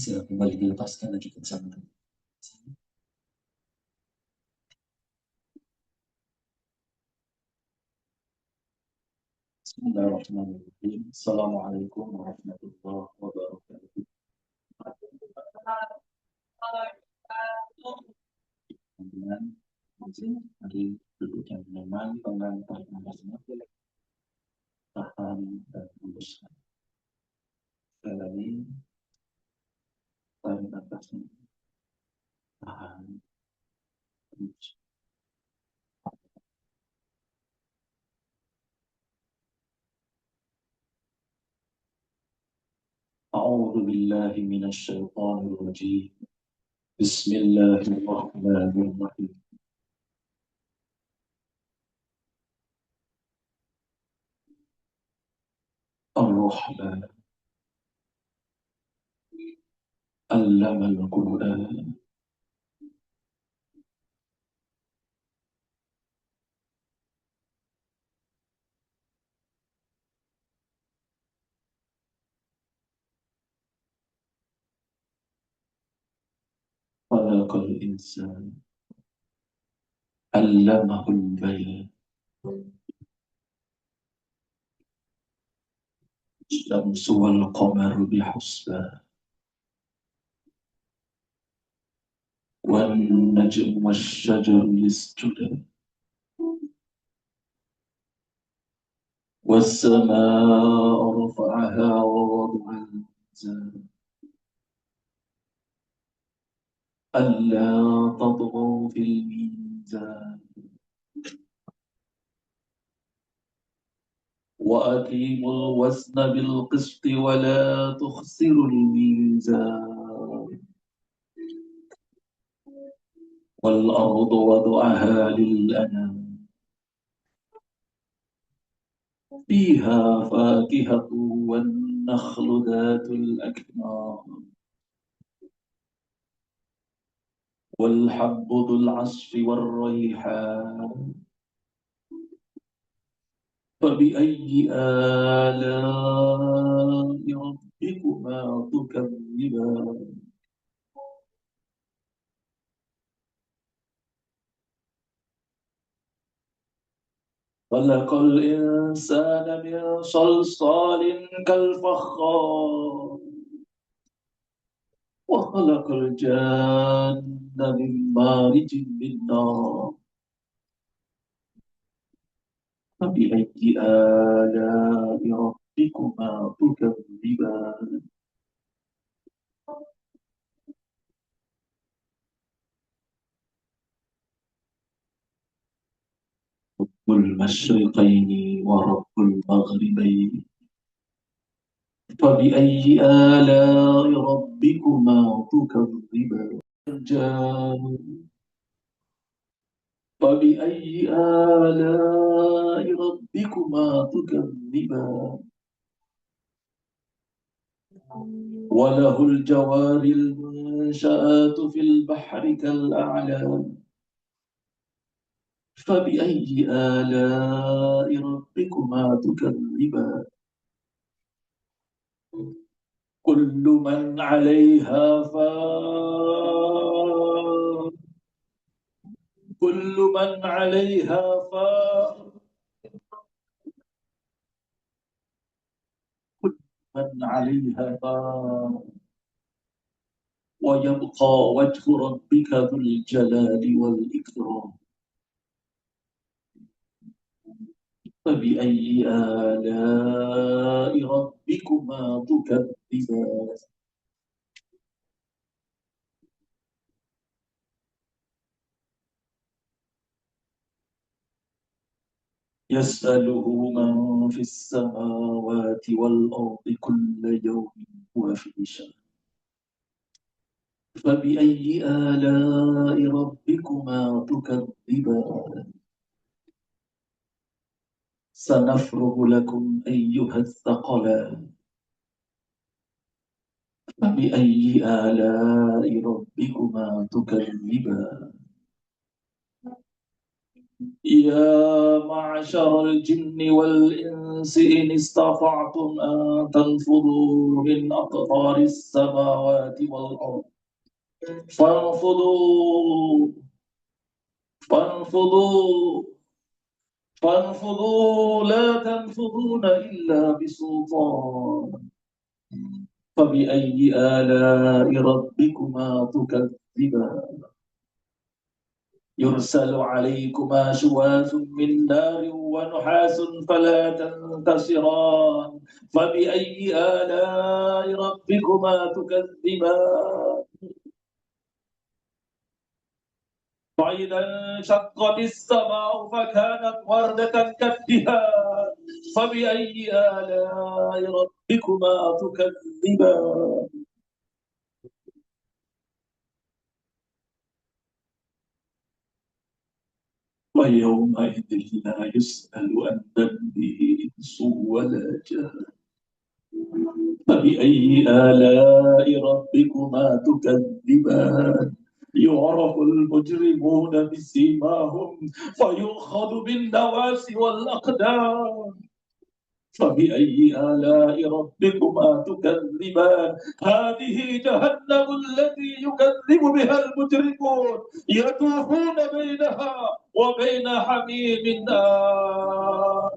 Sila kembali dilepaskan lagi ke sana. Bismillahirrahmanirrahim. Assalamualaikum warahmatullahi wabarakatuh. Kemudian izin dari duduk yang nyaman, pengantar nafasnya tahan dan hembuskan. tarik nafasnya, tahan. أعوذ بالله من الشيطان الرجيم. بسم الله الرحمن الرحيم. الرحمن علم القرآن. خلق الإنسان علمه البيان. الشمس والقمر بحسبان والنجم والشجر يسجدان والسماء رفعها ووضع الميزان ألا تطغوا في الميزان وأقيموا الوزن بالقسط ولا تخسروا الميزان والأرض وضعها للأنام فيها فاكهة والنخل ذات الأكمام والحب ذو العصف والريحان فبأي آلاء ربكما تكذبان خلق الإنسان من صلصال كالفخار وخلق الجان من مارج من نار فبأي آلاء ربكما تكذبان رب المشرقين ورب المغربين فبأي آلاء ربكما تكذبان الجان فبأي آلاء ربكما تكذبان وله الجوار المنشآت في البحر كالأعلام فبأي آلاء ربكما تكذبان كل من عليها فان كل من عليها فان كل من عليها فان ويبقى وجه ربك ذو الجلال والإكرام فبأي آلاء ربكما تكذبان يسأله من في السماوات والأرض كل يوم هو في شأن فبأي آلاء ربكما تكذبان سنفرغ لكم أيها الثقلان فبأي آلاء ربكما تكذبان يا معشر الجن والإنس إن استطعتم أن تنفذوا من أقطار السماوات والأرض فانفذوا فانفذوا فانفذوا لا تنفذون إلا بسلطان فبأي آلاء ربكما تكذبان يرسل عليكما شواظ من نار ونحاس فلا تنتصران فبأي آلاء ربكما تكذبان فإذا انشقت السماء فكانت وردة كالدهان فبأي آلاء ربكما تكذبان ويومئذ لا يسأل عن ذنبه إنس ولا جان فبأي آلاء ربكما تكذبان يعرف المجرمون بسيماهم فيؤخذ بالنواسي والأقدام فبأي آلاء ربكما تكذبان هذه جهنم التي يكذب بها المجرمون يطوفون بينها وبين حميم آن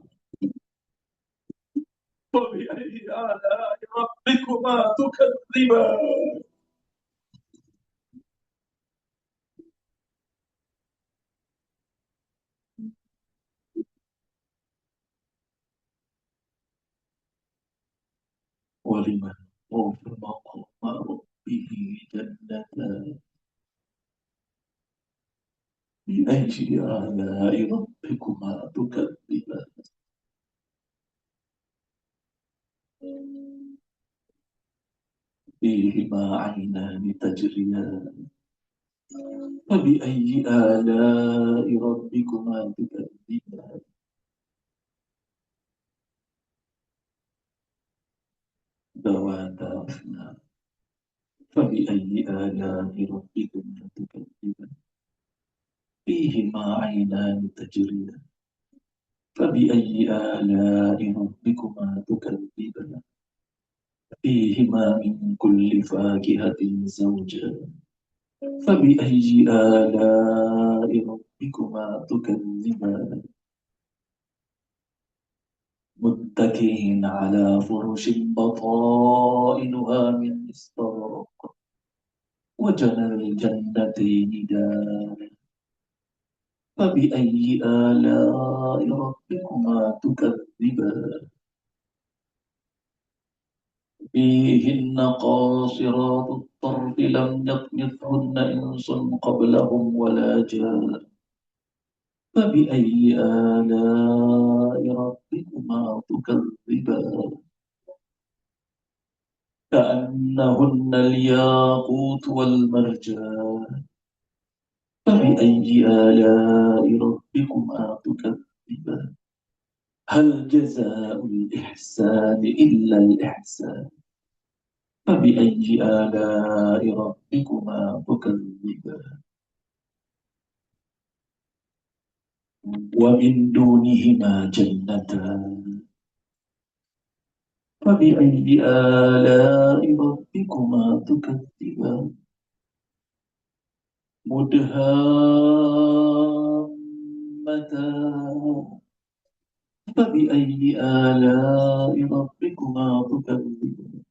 فبأي آلاء ربكما تكذبان ولمن خاف مقام ربه جنتان بأي آلاء ربكما تكذبان فيهما عينان تجريان فبأي آلاء ربكما تكذبان ذواتا أفنان فبأي آلاء ربكما تكذبان فيهما عينان تجريان فبأي آلاء ربكما تكذبان فيهما من كل فاكهة زوجان فبأي آلاء ربكما تكذبان متكئين على فرش بطائنها من استبرق وجنى الجنتين دان فبأي آلاء ربكما تكذبان فيهن قاصرات الطرف لم يطمثهن إنس قبلهم ولا جان فبأي آلاء ربكما تكذبان كأنهن الياقوت والمرجان فبأي آلاء ربكما تكذبان هل جزاء الإحسان إلا الإحسان فبأي آلاء ربكما تكذبان ومن دونهما جنتان فبأي آلاء ربكما تكذبان مدهامتان فبأي آلاء ربكما تكذبان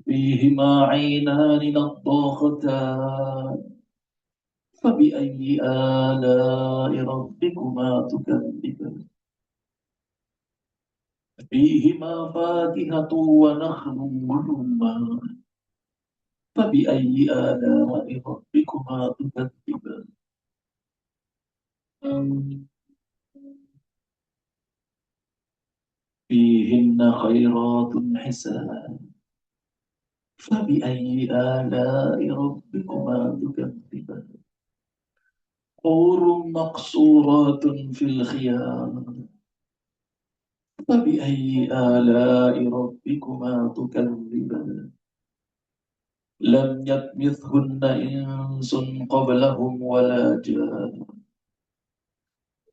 فيهما عينان نضاختان فبأي آلاء ربكما تكذبان فيهما فاكهة ونخل ورمان فبأي آلاء ربكما تكذبان فيهن خيرات حسان فبأي آلاء ربكما تكذبان حور مقصورات في الخيام فبأي آلاء ربكما تكذبان لم يطمثهن إنس قبلهم ولا جان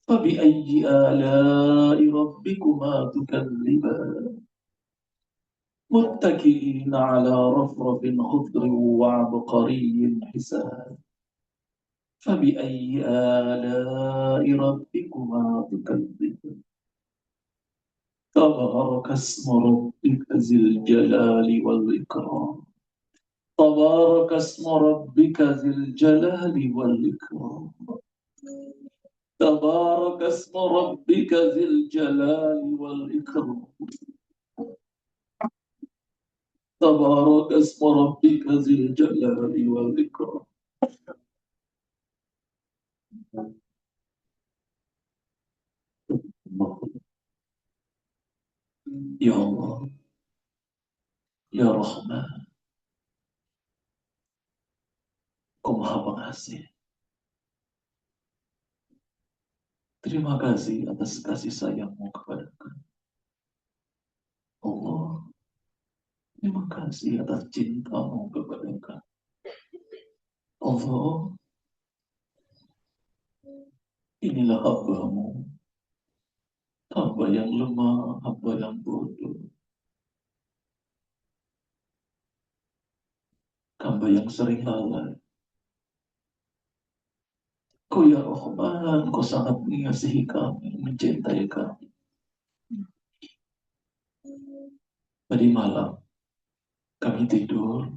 فبأي آلاء ربكما تكذبان متكئين على رفرف خضر وعبقري حسان فبأي آلاء ربكما تكذبان تبارك اسم ربك ذي الجلال والإكرام تبارك اسم ربك ذي الجلال والإكرام. تبارك اسم ربك ذي الجلال والإكرام. تبارك اسم ربك ذي الجلال والإكرام. Ya Allah, Ya Rahman, Kau Maha Pengasih. Terima kasih atas kasih sayangmu kepada kami. Allah, terima kasih atas cintamu kepada kami. Allah, inilah hamba-Mu, hamba yang lemah, hamba yang bodoh, hamba yang sering lalai. Kau ya Rahman, Kau sangat mengasihi kami, mencintai kami. Tadi malam kami tidur,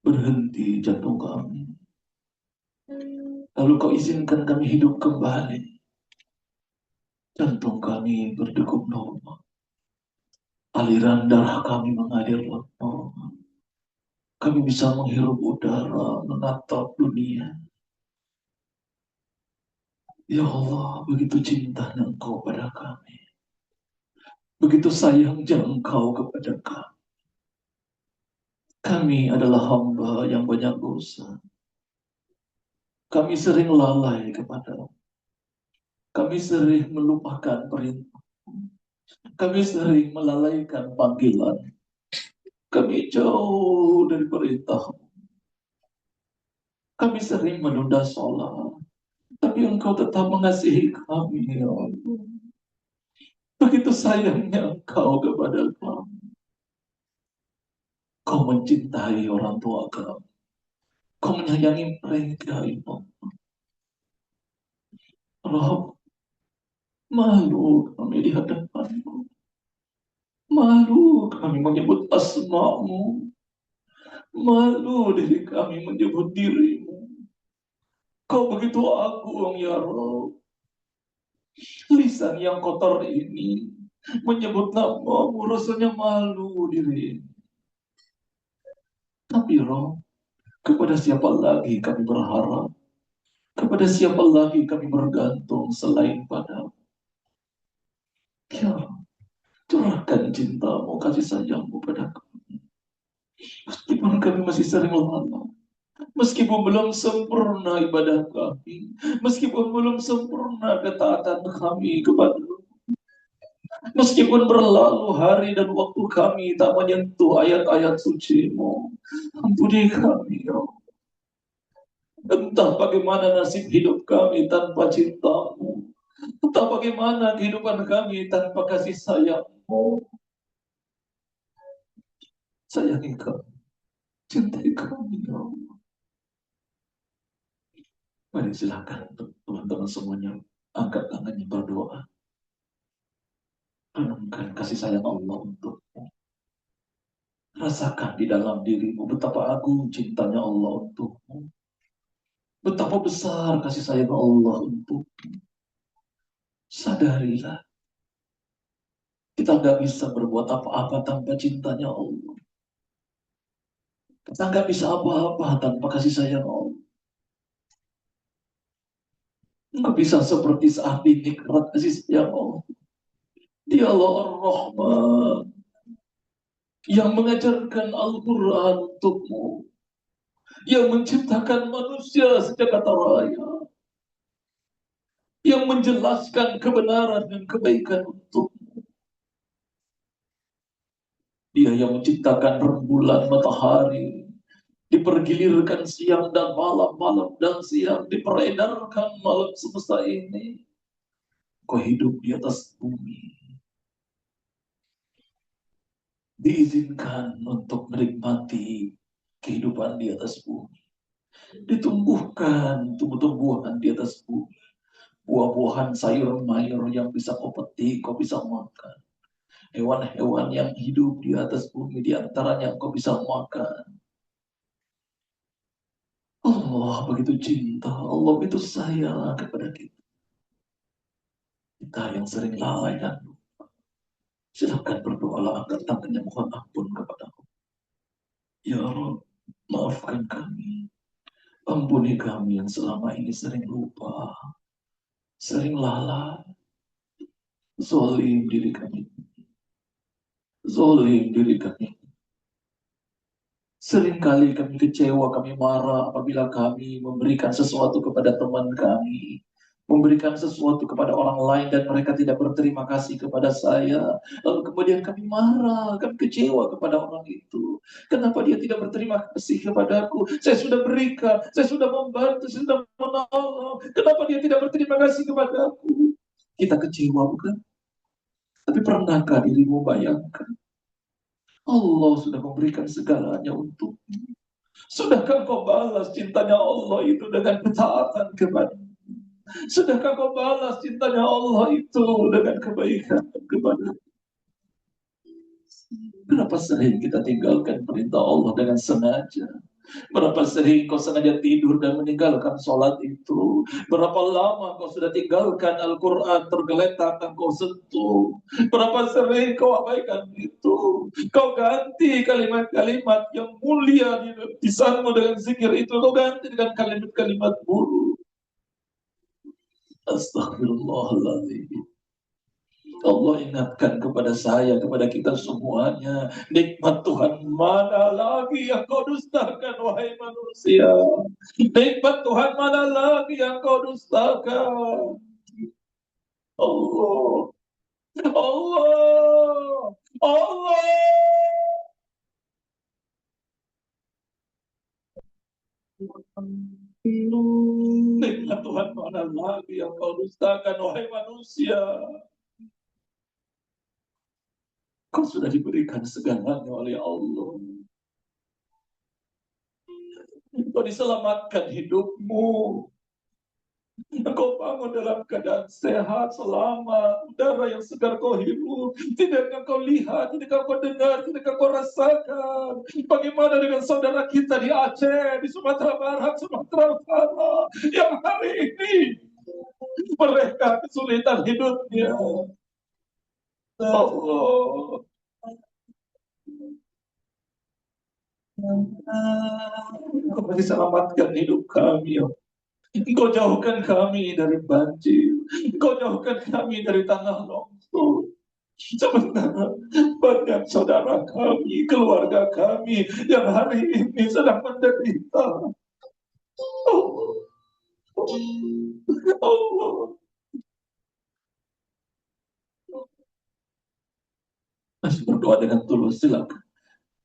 berhenti jantung kami. Lalu Kau izinkan kami hidup kembali. Jantung kami berdegup normal. Aliran darah kami mengalir normal. Kami bisa menghirup udara, menatap dunia. Ya Allah, begitu cintanya Engkau pada kami. Begitu sayangnya Engkau kepada kami. Kami adalah hamba yang banyak dosa. Kami sering lalai kepada-Mu. Kami sering melupakan perintah. Kami sering melalaikan panggilan. Kami jauh dari perintah. Kami sering menunda sholat. Tapi Engkau tetap mengasihi kami, ya Allah. Begitu sayangnya Engkau kepada kami. Kau mencintai orang tua kami. Kau menyayangi mereka, ya Allah. Rob, malu kami di hadapan-Mu. Malu kami menyebut asma-Mu. Malu diri kami menyebut diri-Mu. Kau begitu agung, ya Rob. Lisan yang kotor ini menyebut nama-Mu, rasanya malu diri. Tapi Rob, kepada siapa lagi kami berharap? Kepada siapa lagi kami bergantung selain pada-Mu? Ya, curahkan cinta-Mu, kasih sayang-Mu pada kami. Meskipun kami masih sering lalai, meskipun belum sempurna ibadah kami, meskipun belum sempurna ketaatan kami kepada-Mu, meskipun berlalu hari dan waktu kami tak menyentuh ayat-ayat suci-Mu, ampuni kami, ya Allah. Entah bagaimana nasib hidup kami tanpa cinta-Mu. Entah bagaimana kehidupan kami tanpa kasih sayang-Mu. Sayangi kami, cintai kami, ya Allah. Mari silakan teman-teman semuanya angkat tangannya berdoa. Renungkan kasih sayang Allah untukmu. Rasakan di dalam dirimu betapa agung cintanya Allah untukmu. Betapa besar kasih sayang Allah untukmu. Sadarilah, kita nggak bisa berbuat apa-apa tanpa cintanya Allah. Kita nggak bisa apa-apa tanpa kasih sayang Allah. Nggak bisa seperti saat ini karena kasih sayang Allah. Dialah Ar-Rahman yang mengajarkan Al-Quran untukmu, yang menciptakan manusia sejak kata raya, yang menjelaskan kebenaran dan kebaikan untukmu. Dia yang menciptakan rembulan matahari, dipergilirkan siang dan malam, malam dan siang, diperedarkan malam semesta ini. Kau hidup di atas bumi, diizinkan untuk menikmati kehidupan di atas bumi. Ditumbuhkan tumbuh-tumbuhan di atas bumi. Buah-buahan sayur mayur yang bisa kau petik, kau bisa makan. hewan-hewan yang hidup di atas bumi, di antaranya engkau bisa makan. Allah begitu cinta, Allah begitu sayang kepada kita. Kita yang sering lalai dan silakan berdoalah angkat tangannya mohon ampun kepada Allah. Ya Rob, maafkan kami. Ampuni kami yang selama ini sering lupa, sering lalai, zalim diri kami, zalim diri kami. Seringkali kami kecewa, kami marah apabila kami memberikan sesuatu kepada teman kami, memberikan sesuatu kepada orang lain dan mereka tidak berterima kasih kepada saya. Lalu kemudian kami marah, kami kecewa kepada orang itu. Kenapa dia tidak berterima kasih kepadaku? Saya sudah berikan, saya sudah membantu, saya sudah menolong. Kenapa dia tidak berterima kasih kepadaku? Kita kecewa bukan? Tapi pernahkah dirimu bayangkan? Allah sudah memberikan segalanya untuk. Sudahkah kau balas cintanya Allah itu dengan ketaatan kepada? Sudahkah kau balas cintanya Allah itu dengan kebaikan kepada? Berapa sering kita tinggalkan perintah Allah dengan sengaja? Berapa sering kau sengaja tidur dan meninggalkan sholat itu? Berapa lama kau sudah tinggalkan Al-Quran tergeletak dan kau sentuh? Berapa sering kau abaikan itu? Kau ganti kalimat-kalimat yang mulia di lisanmu dengan zikir itu. Kau ganti dengan kalimat-kalimat buruk. Astagfirullahaladzim. Allah ingatkan kepada saya, kepada kita semuanya, nikmat Tuhan mana lagi yang kau dustakan, wahai manusia? Nikmat Tuhan mana lagi yang kau dustakan? Allah, Allah, Allah. Nikmat Tuhan mana lagi yang kau dustakan, wahai manusia? Kau sudah diberikan segalanya oleh Allah. Kau diselamatkan hidupmu. Engkau bangun dalam keadaan sehat, selamat, udara yang segar kau hirup. Tidakkah kau lihat, tidakkah kau dengar, tidakkah kau rasakan? Bagaimana dengan saudara kita di Aceh, di Sumatera Barat, Sumatera Utara, yang hari ini mereka kesulitan hidupnya. Allah, Engkau diselamatkan hidup kami, ya. Engkau jauhkan kami dari banjir. Engkau jauhkan kami dari tanah longsor. Sementara banyak saudara kami, keluarga kami yang hari ini sedang menderita. Allah, Allah. Masih berdoa dengan tulus, silakan.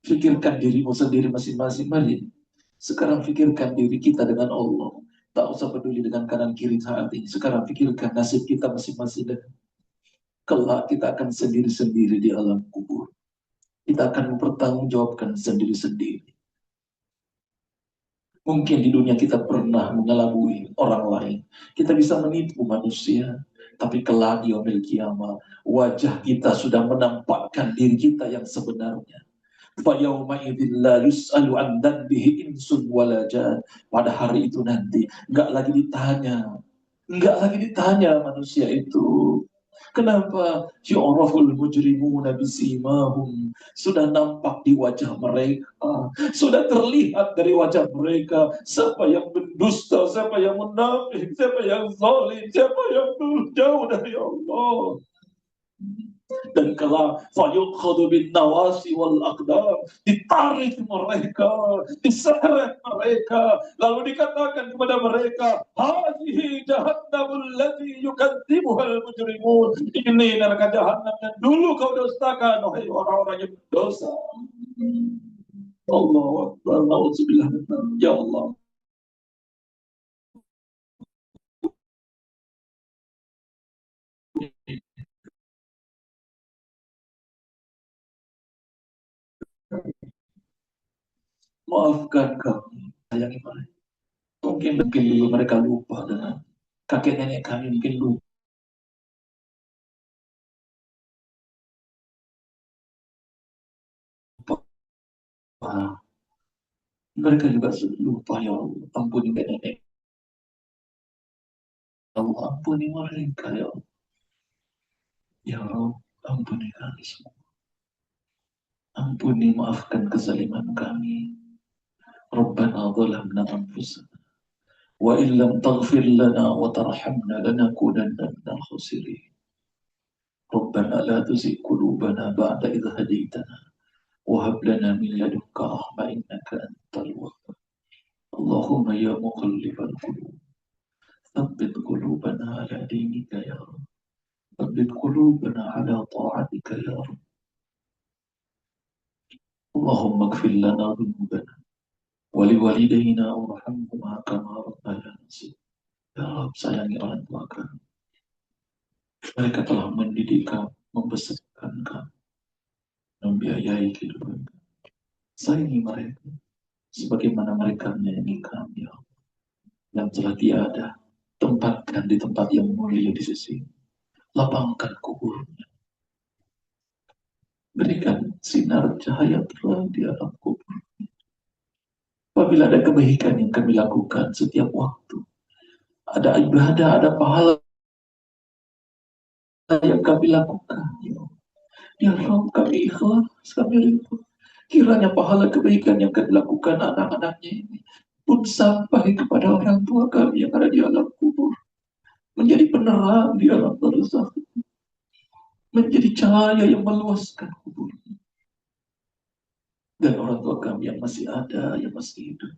Pikirkan dirimu sendiri masing-masing. Mari. Sekarang pikirkan diri kita dengan Allah. Tak usah peduli dengan kanan kiri saat ini. Sekarang pikirkan nasib kita masing-masing. Kelak kita akan sendiri-sendiri di alam kubur. Kita akan mempertanggungjawabkan sendiri-sendiri. Mungkin di dunia kita pernah mengelabui orang lain. Kita bisa menipu manusia. Tapi kelak di yaumil qiyamah, wajah kita sudah menampakkan diri kita yang sebenarnya. فَيَوْمَ إِذٍ لَا يُسْأَلُ عَنْ ذَنْبِهِ إِنْسٌ وَلَا جَانٌ. Pada hari itu nanti nggak lagi ditanya manusia itu. Kenapa? Yu'raful mujrimuna bisimahum. Sudah nampak di wajah mereka, sudah terlihat dari wajah mereka siapa yang berdusta, siapa yang munafik, siapa yang zalim, siapa yang jauh dari Allah. Dan kelak fayukhadu bin nawasi wal aqdam, ditarik mereka, diseret mereka, lalu dikatakan kepada mereka, hadhihi jahannamul lati yukadzibuhal mujrimun. Ini neraka jahanam yang dulu kau dustakan, wahai orang-orang yang berdosa. Allahu Akbar, nauzubillah. Ya Allah, maafkan kami, sayangi mereka. Mungkin dulu mereka lupa dengan kakek nenek kami, mungkin lupa Mereka juga lupa, ya Allah. Ampuni nenek. Ya Allah, ampuni mereka, ya Allah. Ya Allah, ampuni kami semua. Ampuni, maafkan kezaliman kami. Rabbana zalamna anfusana. Wa illam taghfir lana wa tarhamna lanakunanna minal khasirin. Rabbana la tuzigh qulubana ba'da idh hadaytana wa hab lana min ladunka rahmah innaka antal wahhab. Allahumma ya muqallibal qulub, tsabbit qulubana ala dinika ya Rabb. Tsabbit qulubana ala ta'atika ya Rabb. Allahumma ighfir lana dhunubana wa liwalidayna warhamhuma kama rabbayana shaghira. Ya Rabb, sayangi orang tua kami. Mereka telah mendidik kami, membesarkan kami, membiayai kehidupan kami. Sayangi mereka sebagaimana mereka menyayangi kami, ya Allah, yang telah tiada. Tempatkan di tempat yang mulia di sisi. Lapangkan kuburnya. Berikan sinar cahaya terang di alam kubur. Apabila ada kebaikan yang kami lakukan setiap waktu, ada ibadah, ada pahala yang kami lakukan, ya Allah. Ya Rabb, kami ikhlas, kami rindu. Kiranya pahala kebaikan yang kami lakukan anak-anaknya ini pun sampai kepada orang tua kami yang ada di alam kubur. Menjadi penerang di alam barzakh. Menjadi cahaya yang meluaskan kubur. Dan orang tua kami yang masih ada, yang masih hidup,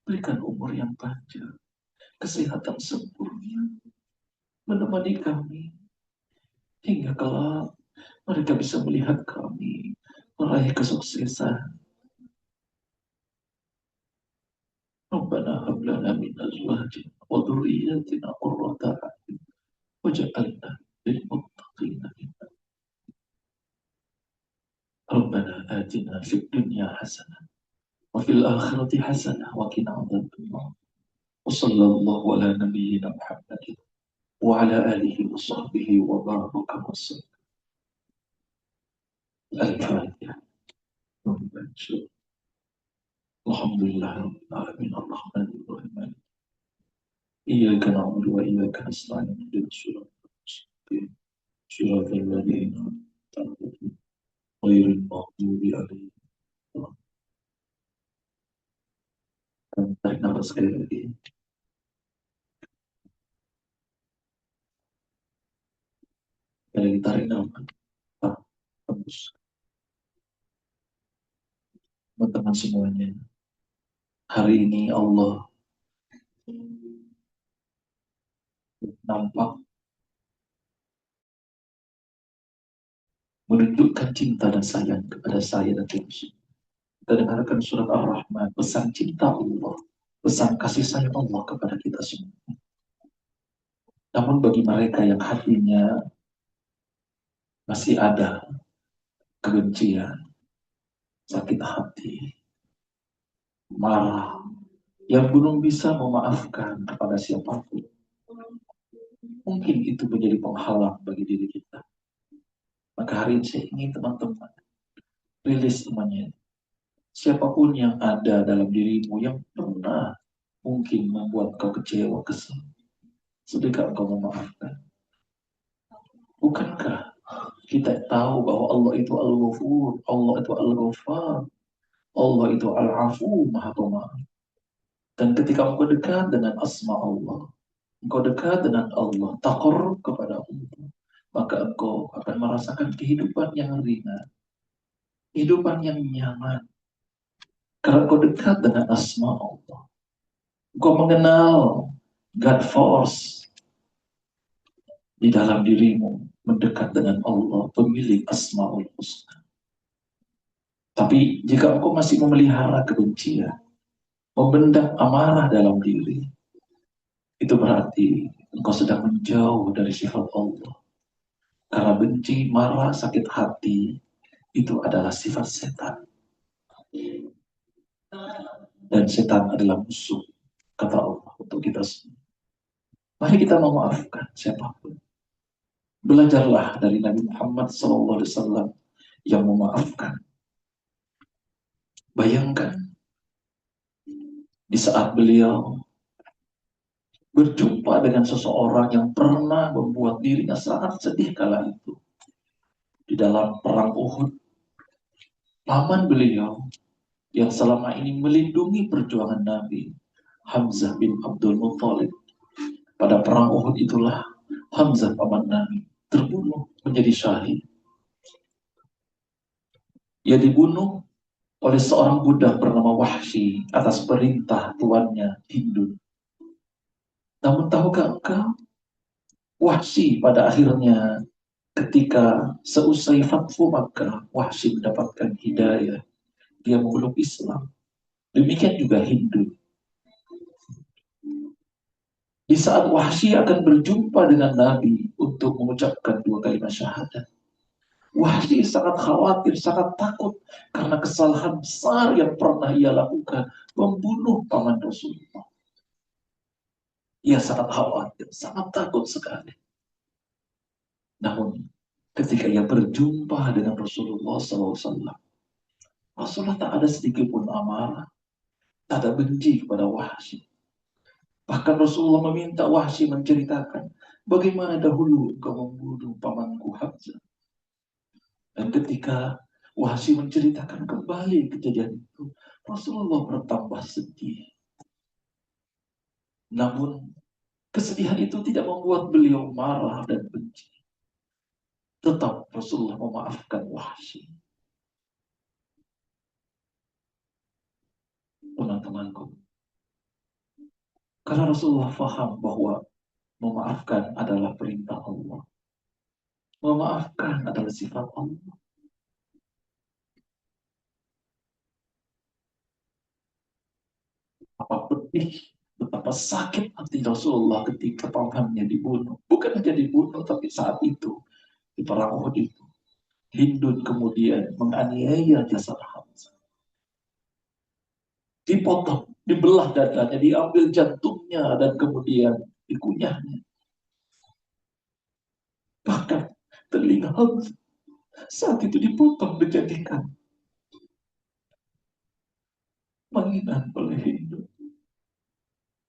berikan umur yang panjang, kesehatan sempurna, menemani kami, hingga kelak mereka bisa melihat kami meraih kesuksesan. Rabbana hab lana min azwajina wa dhurriyyatina qurrata a'yun waj'alna lil muttaqina imama. Rabbana atina fid dunya hasanah wa fil akhirati hasanah wa qina adzabannar. Wa sallallahu ala nabiyyina Muhammadin wa ala alihi wa sahbihi wa baraka wa sallam. Al-Fatihah. Alhamdulillah Rabbil Alamin Ar-Rahmanir Rahim. Iyyaka na'budu wa iyyaka nasta'in. Ihdinas siratal mustaqim. Siratal ladzina an'amta 'alaihim ghairil maghdubi 'alaihim. Tarik nafas sekali lagi. Sekali lagi tarik nafas. Tembus. Teman-teman semuanya, hari ini Allah nampak menunjukkan cinta dan sayang kepada saya dan kita semua. Kita dengarkan surat Ar-Rahman, pesan cinta Allah, pesan kasih sayang Allah kepada kita semua. Namun bagi mereka yang hatinya masih ada kebencian, sakit hati, marah, yang belum bisa memaafkan kepada siapapun, mungkin itu menjadi penghalang bagi diri kita. Maka hari ini saya ingin teman-teman rilis semuanya. Siapapun yang ada dalam dirimu yang pernah mungkin membuat kau kecewa, kesal, sudahkah engkau memaafkan? Bukankah kita tahu bahwa Allah itu Al-Ghafur, Allah itu Al-Ghaffar, Allah itu Al-Afu, Maha Pemaaf. Dan ketika engkau dekat dengan asma Allah, engkau dekat dengan Allah, taqarrub kepada Allah, maka engkau akan merasakan kehidupan yang ringan, kehidupan yang nyaman. Karena engkau dekat dengan asma Allah. Engkau mengenal God force di dalam dirimu, mendekat dengan Allah, pemilik Asmaul Husna. Tapi jika engkau masih memelihara kebencian, membendam amarah dalam diri, itu berarti engkau sedang menjauh dari sifat Allah. Karena benci, marah, sakit hati, itu adalah sifat setan. Dan setan adalah musuh, kata Allah, untuk kita semua. Mari kita memaafkan siapapun. Belajarlah dari Nabi Muhammad SAW yang memaafkan. Bayangkan di saat beliau berjumpa dengan seseorang yang pernah membuat dirinya sangat sedih kala itu. Di dalam perang Uhud, paman beliau yang selama ini melindungi perjuangan Nabi, Hamzah bin Abdul Muthalib. Pada perang Uhud itulah Hamzah paman Nabi terbunuh menjadi syahid. Ia dibunuh oleh seorang budak bernama Wahsy atas perintah tuannya Hindun. Namun tahukah engkau, Wahsy pada akhirnya ketika seusai Fathu Makkah, Wahsy mendapatkan hidayah. Dia memeluk Islam. Demikian juga Hindu. Di saat Wahsy akan berjumpa dengan Nabi untuk mengucapkan dua kalimat syahadat, Wahsy sangat khawatir, sangat takut karena kesalahan besar yang pernah ia lakukan, membunuh paman Rasulullah. Ia sangat khawatir, sangat takut sekali. Namun ketika ia berjumpa dengan Rasulullah SAW, Rasulullah tak ada sedikit pun amarah, tak ada benci kepada Wahsy. Bahkan Rasulullah meminta Wahsy menceritakan bagaimana dahulu engkau membunuh pamanku Hamzah. Dan ketika Wahsy menceritakan kembali kejadian itu, Rasulullah bertambah sedih. Namun kesedihan itu tidak membuat beliau marah dan benci. Tetap Rasulullah memaafkan Wahsy. Teman-temanku, karena Rasulullah faham bahwa memaafkan adalah perintah Allah. Memaafkan adalah sifat Allah. Apa pedih, betapa sakit hati Rasulullah ketika pamannya dibunuh. Bukan hanya dibunuh, tapi saat itu di perang Uhud itu, Hindun kemudian menganiaya jasad Hamzah. Dipotong, dibelah dadanya, diambil jantungnya, dan kemudian dikunyahnya. Bahkan telinga Hamzah saat itu dipotong dijadikan mainan oleh Hindu.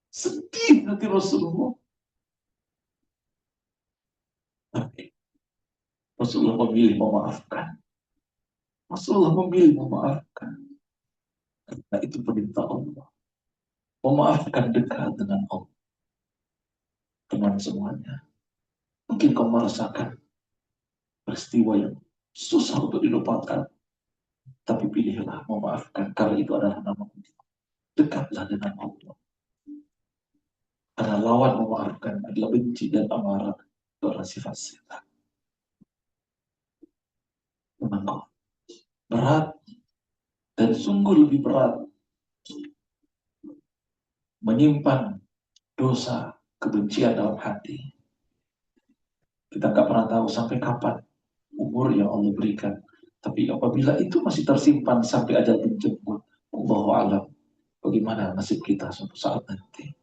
Sedih hati Rasulullah. Tapi Rasulullah memilih memaafkan. Rasulullah memilih memaafkan. Karena itu perintah Allah. Memaafkan dekat dengan Allah. Teman semuanya. Mungkin kau merasakan peristiwa yang susah untuk dilupakan. Tapi pilihlah memaafkan. Karena itu adalah nama Allah. Dekatlah dengan Allah. Karena lawan memaafkan adalah benci dan amarah. Itu adalah sifat setan. Memang berat dan sungguh lebih berat menyimpan dosa kebencian dalam hati. Kita nggak pernah tahu sampai kapan umur yang Allah berikan. Tapi apabila itu masih tersimpan sampai ajal menjemput, Allahu a'lam, bagaimana nasib kita suatu saat nanti.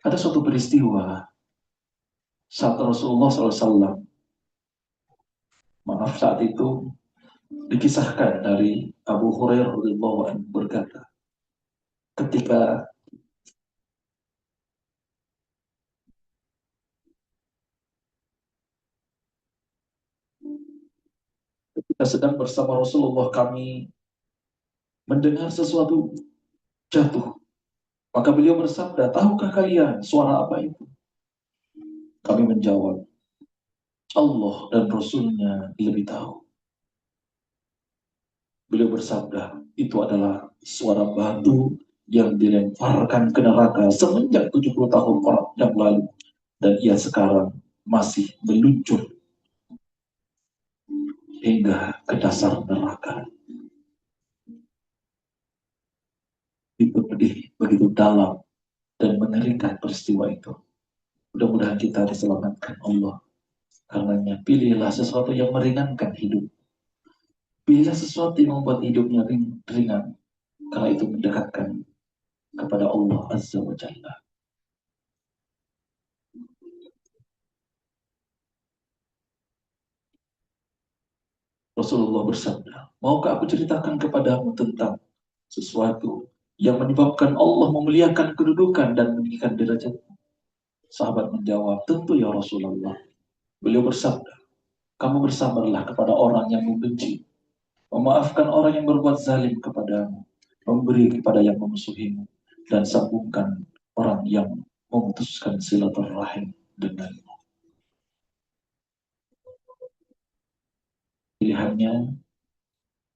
Ada suatu peristiwa saat Rasulullah SAW, maaf saat itu dikisahkan dari Abu Hurairah radhiyallahu anhu berkata, ketika kita sedang bersama Rasulullah, kami mendengar sesuatu jatuh. Maka beliau bersabda, tahukah kalian suara apa itu? Kami menjawab, Allah dan Rasulnya lebih tahu. Beliau bersabda, itu adalah suara batu yang dilemparkan ke neraka semenjak 70 tahun yang lalu. Dan ia sekarang masih meluncur hingga ke dasar neraka. Itu pedih, begitu dalam dan mengerikan peristiwa itu. Mudah-mudahan kita diselamatkan Allah. Karenanya pilihlah sesuatu yang meringankan hidup. Pilihlah sesuatu yang membuat hidupnya ringan. Karena itu mendekatkan kepada Allah Azza wa Jalla. Rasulullah bersabda, maukah aku ceritakan kepadamu tentang sesuatu yang menyebabkan Allah memuliakan kedudukan dan meninggikan derajat? Sahabat menjawab, tentu ya Rasulullah. Beliau bersabda, kamu bersabarlah kepada orang yang membenci, memaafkan orang yang berbuat zalim kepadamu, memberi kepada yang memusuhimu, dan sambungkan orang yang memutuskan silaturahim denganmu. Pilihannya,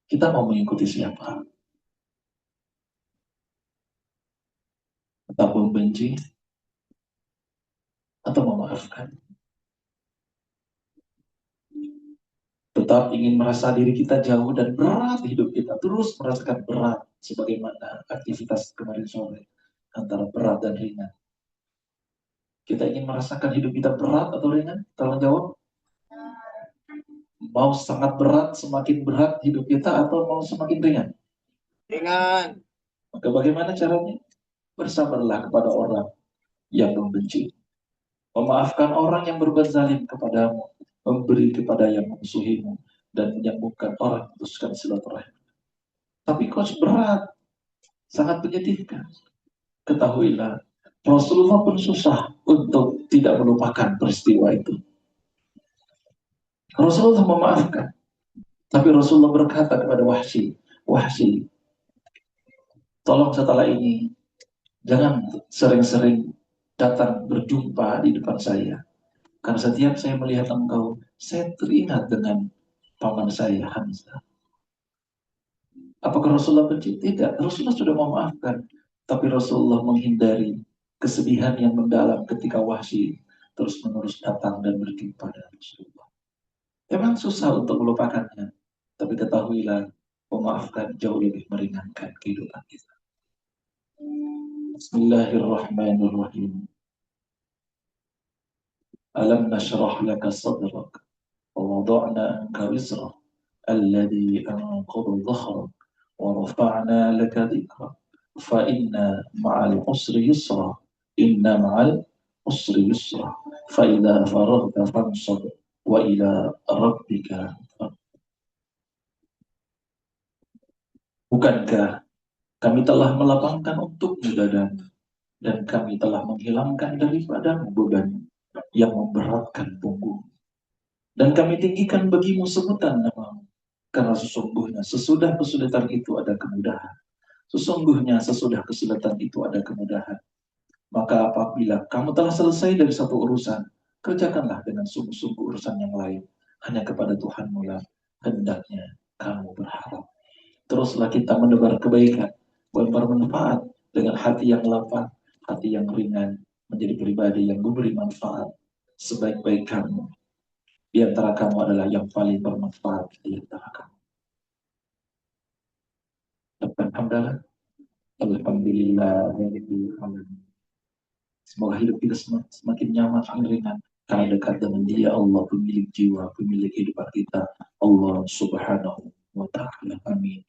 kita mau mengikuti siapa? Tetap membenci atau memaafkan? Tetap ingin merasa diri kita jauh dan berat hidup kita, terus merasakan berat sebagaimana aktivitas kemarin sore, antara berat dan ringan. Kita ingin merasakan hidup kita berat atau ringan? Tolong jawab. Mau sangat berat, semakin berat hidup kita, atau mau semakin ringan? Ringan. Maka bagaimana caranya? Bersabarlah kepada orang yang membenci, memaafkan orang yang berbuat zalim kepadamu, memberi kepada yang memusuhimu, dan menyambungkan orang yang memutuskan silaturahim. Tapi kok berat, sangat menyedihkan. Ketahuilah, Rasulullah pun susah untuk tidak melupakan peristiwa itu. Rasulullah memaafkan, tapi Rasulullah berkata kepada Wahsy, Wahsy, tolong setelah ini jangan sering-sering datang berjumpa di depan saya. Karena setiap saya melihat engkau, saya teringat dengan paman saya, Hamzah. Apakah Rasulullah benci? Tidak. Rasulullah sudah memaafkan. Tapi Rasulullah menghindari kesedihan yang mendalam ketika Wahsy terus-menerus datang dan berjumpa dengan Rasulullah. Memang susah untuk melupakannya. Tapi ketahuilah, memaafkan jauh lebih meringankan kehidupan kita. Bismillahirrahmanirrahim. Alam nashrah laka sadrak wa wada'na anka wizrak alladhi anqadha dhahrak wa rafa'na laka dhikrak fa inna ma'al usri yusra inna ma'al usri yusra fa idza faraghta fansab wa ila rabbika. Bukankah kami telah melapangkan untukmu dadamu, dan kami telah menghilangkan daripadamu beban yang memberatkan punggung. Dan kami tinggikan bagimu sebutan namamu, karena sesungguhnya sesudah kesulitan itu ada kemudahan. Sesungguhnya sesudah kesulitan itu ada kemudahan. Maka apabila kamu telah selesai dari satu urusan, kerjakanlah dengan sungguh-sungguh urusan yang lain. Hanya kepada Tuhanmu lah hendaknya kamu berharap. Teruslah kita menebar kebaikan, bermanfaat dengan hati yang lapang, hati yang ringan, menjadi pribadi yang memberi manfaat. Sebaik-baik kamu di antara kamu adalah yang paling bermanfaat di antara kamu. Alhamdulillah. Alhamdulillah. Semoga hidup kita semakin nyaman dan ringan karena dekat dengan Dia, Allah, pemilik jiwa, pemilik kehidupan kita, Allah Subhanahu wa Ta'ala. Amin.